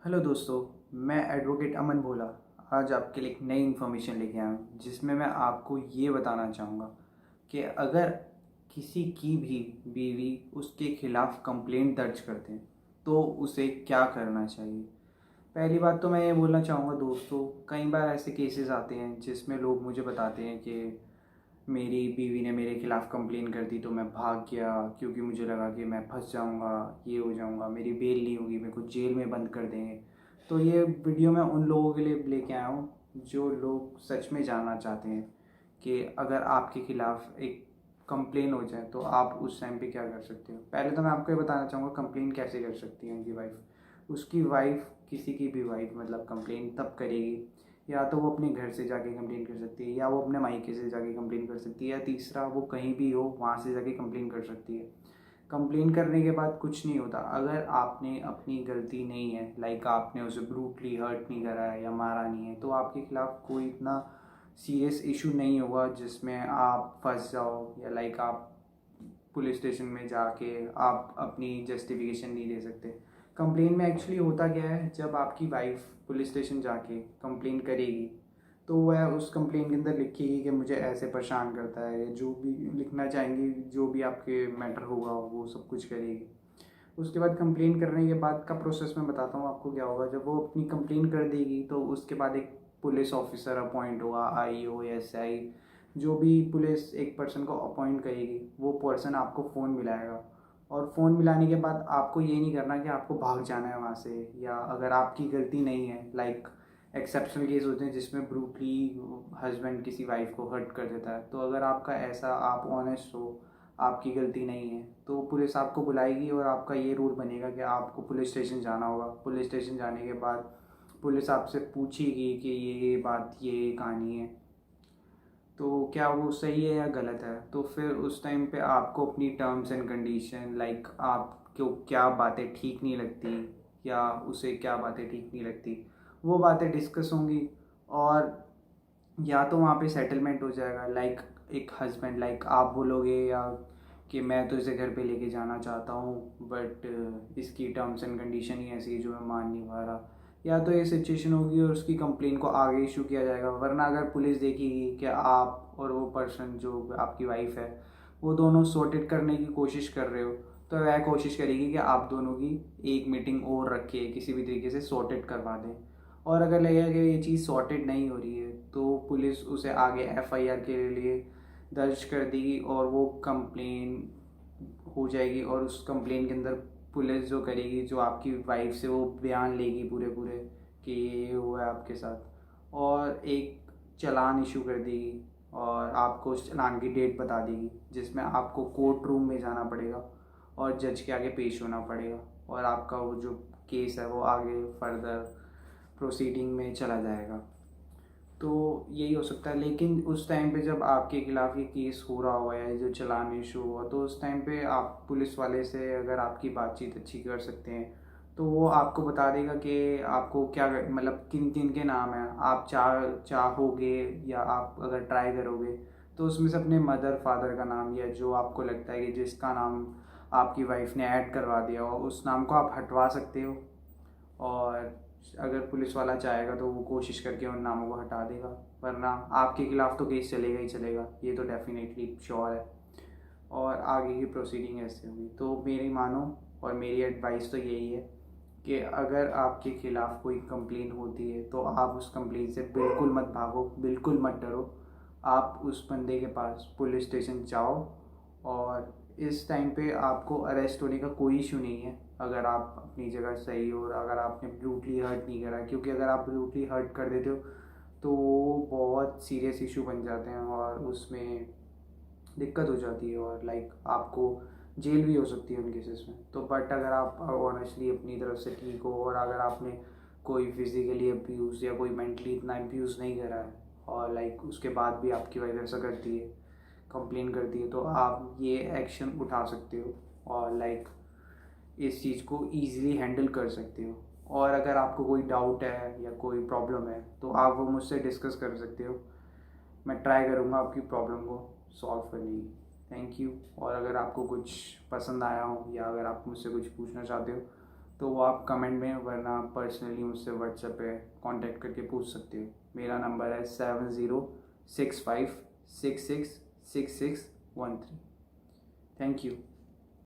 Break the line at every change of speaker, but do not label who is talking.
Hello दोस्तों, मैं advocate अमन भोला आज आपके लिए एक नई इन्फॉर्मेशन लेके आया हूँ जिसमें मैं आपको ये बताना चाहूँगा कि अगर किसी की भी बीवी उसके खिलाफ़ कंप्लेंट दर्ज करते हैं तो उसे क्या करना चाहिए। पहली बात तो मैं ये बोलना चाहूँगा दोस्तों, कई बार ऐसे केसेस आते हैं जिसमें लोग मुझे बताते हैं कि मेरी बीवी ने मेरे खिलाफ़ कंप्लेन कर दी तो मैं भाग गया क्योंकि मुझे लगा कि मैं फंस जाऊंगा, ये हो जाऊंगा, मेरी बेल नहीं होगी, मेरे को जेल में बंद कर देंगे। तो ये वीडियो मैं उन लोगों के लिए लेके आया हूँ जो लोग सच में जानना चाहते हैं कि अगर आपके खिलाफ़ एक कंप्लेन हो जाए तो आप उस टाइम पे क्या कर सकते हो। पहले तो मैं आपको ये बताना चाहूँगा कंप्लेन कैसे कर सकती है उनकी वाइफ। उसकी वाइफ किसी की भी वाइफ मतलब कंप्लेन तब करेगी, या तो वो अपने घर से जाके कंप्लेन कर सकती है, या वो अपने मायके से जाके कंप्लेन कर सकती है, या तीसरा वो कहीं भी हो वहाँ से जाके कंप्लेन कर सकती है। कंप्लेन करने के बाद कुछ नहीं होता। अगर आपने अपनी गलती नहीं है, लाइक आपने उसे ब्रूटली हर्ट नहीं करा है या मारा नहीं है, तो आपके खिलाफ़ कोई इतना सीरियस इशू नहीं होगा जिसमें आप फंस जाओ, या लाइक आप पुलिस स्टेशन में जाके आप अपनी जस्टिफिकेशन नहीं दे सकते। कंप्लेन में एक्चुअली होता क्या है, जब आपकी वाइफ पुलिस स्टेशन जाके कंप्लेन करेगी तो वह उस कंप्लेन के अंदर लिखेगी कि मुझे ऐसे परेशान करता है, या जो भी लिखना चाहेंगी, जो भी आपके मैटर होगा वो सब कुछ करेगी। उसके बाद कंप्लेन करने के बाद का प्रोसेस मैं बताता हूँ आपको क्या होगा। जब वो अपनी कंप्लेन कर देगी तो उसके बाद एक पुलिस ऑफिसर अपॉइंट होगा, आईओ या एसआई, जो भी पुलिस एक पर्सन को अपॉइंट करेगी वो पर्सन आपको फ़ोन मिलाएगा। और फ़ोन मिलाने के बाद आपको ये नहीं करना कि आपको भाग जाना है वहाँ से, या अगर आपकी गलती नहीं है, लाइक एक्सेप्शनल केस होते हैं जिसमें ब्रूटली हस्बैंड किसी वाइफ को हर्ट कर देता है, तो अगर आपका ऐसा आप ऑनेस्ट हो, आपकी गलती नहीं है, तो पुलिस आपको बुलाएगी और आपका ये रूल बनेगा कि आपको पुलिस स्टेशन जाना होगा। पुलिस स्टेशन जाने के बाद पुलिस आपसे पूछेगी कि ये बात, ये कहानी है, तो क्या वो सही है या गलत है। तो फिर उस टाइम पे आपको अपनी टर्म्स एंड कंडीशन, लाइक आपको क्या बातें ठीक नहीं लगती या उसे क्या बातें ठीक नहीं लगती, वो बातें डिस्कस होंगी। और या तो वहाँ पे सेटलमेंट हो जाएगा, लाइक एक हस्बैंड, लाइक आप बोलोगे या कि मैं तो इसे घर पे लेके जाना चाहता हूँ बट इसकी टर्म्स एंड कंडीशन ही ऐसी है जो मैं मान नहीं पा रहा, या तो ये सिचुएशन होगी और उसकी कंप्लेन को आगे इशू किया जाएगा। वरना अगर पुलिस देखेगी कि आप और वो पर्सन जो आपकी वाइफ है वो दोनों सॉर्टेड करने की कोशिश कर रहे हो, तो वह कोशिश करेगी कि आप दोनों की एक मीटिंग और रख के किसी भी तरीके से सॉर्टेड करवा दें। और अगर लगेगा कि ये चीज़ सॉर्टेड नहीं हो रही है तो पुलिस उसे आगे एफआईआर के लिए दर्ज कर देगी और वो कंप्लेन हो जाएगी। और उस कंप्लेन के अंदर पुलिस जो करेगी, जो आपकी वाइफ से वो बयान लेगी पूरे पूरे कि ये हुआ है आपके साथ, और एक चालान इशू कर देगी और आपको उस चालान की डेट बता देगी जिसमें आपको कोर्ट रूम में जाना पड़ेगा और जज के आगे पेश होना पड़ेगा, और आपका वो जो केस है वो आगे फर्दर प्रोसीडिंग में चला जाएगा। तो यही हो सकता है। लेकिन उस टाइम पे जब आपके खिलाफ़ ये केस हो रहा हुआ है, जो चालान इशू हुआ, तो उस टाइम पे आप पुलिस वाले से अगर आपकी बातचीत अच्छी कर सकते हैं तो वो आपको बता देगा कि आपको क्या मतलब किन किन के नाम हैं। आप चाहोगे या आप अगर ट्राई करोगे तो उसमें से अपने मदर फादर का नाम, या जो आपको लगता है कि जिसका नाम आपकी वाइफ ने ऐड करवा दिया हो उस नाम को आप हटवा सकते हो। और अगर पुलिस वाला चाहेगा तो वो कोशिश करके उन नामों को हटा देगा, वरना आपके खिलाफ़ तो केस चलेगा ही चलेगा, ये तो डेफिनेटली श्योर है। और आगे की प्रोसीडिंग ऐसे होगी। तो मेरी मानो और मेरी एडवाइस तो यही है कि अगर आपके खिलाफ़ कोई कंप्लेन होती है तो आप उस कंप्लेन से बिल्कुल मत भागो, बिल्कुल मत डरो। आप उस बंदे के पास पुलिस स्टेशन जाओ, और इस टाइम पे आपको अरेस्ट होने का कोई इशू नहीं है अगर आप अपनी जगह सही हो और अगर आपने ब्रूटली हर्ट नहीं करा। क्योंकि अगर आप ब्रूटली हर्ट कर देते हो तो वो बहुत सीरियस इशू बन जाते हैं और उसमें दिक्कत हो जाती है, और लाइक आपको जेल भी हो सकती है उन केसेस में। तो बट अगर आप ऑनेस्टली अपनी तरफ से ठीक हो और अगर आपने कोई फिजिकली अब्यूज़ या कोई मेंटली इतना अब्यूज़ नहीं करा है, और लाइक उसके बाद भी आपकी वाइफ ऐसा करती है, कंप्लेन करती है, तो आप ये एक्शन उठा सकते हो और लाइक इस चीज़ को ईज़िली हैंडल कर सकते हो। और अगर आपको कोई डाउट है या कोई प्रॉब्लम है तो आप वो मुझसे डिस्कस कर सकते हो। मैं ट्राई करूँगा आपकी प्रॉब्लम को सॉल्व करने की। Thank you. और अगर आपको कुछ पसंद आया हो या अगर आप मुझसे कुछ पूछना चाहते हो तो वो आप कमेंट में, वरना आप पर्सनली मुझसे व्हाट्सएप पे कांटेक्ट करके पूछ सकते हो। मेरा नंबर है 7065666613। Thank you.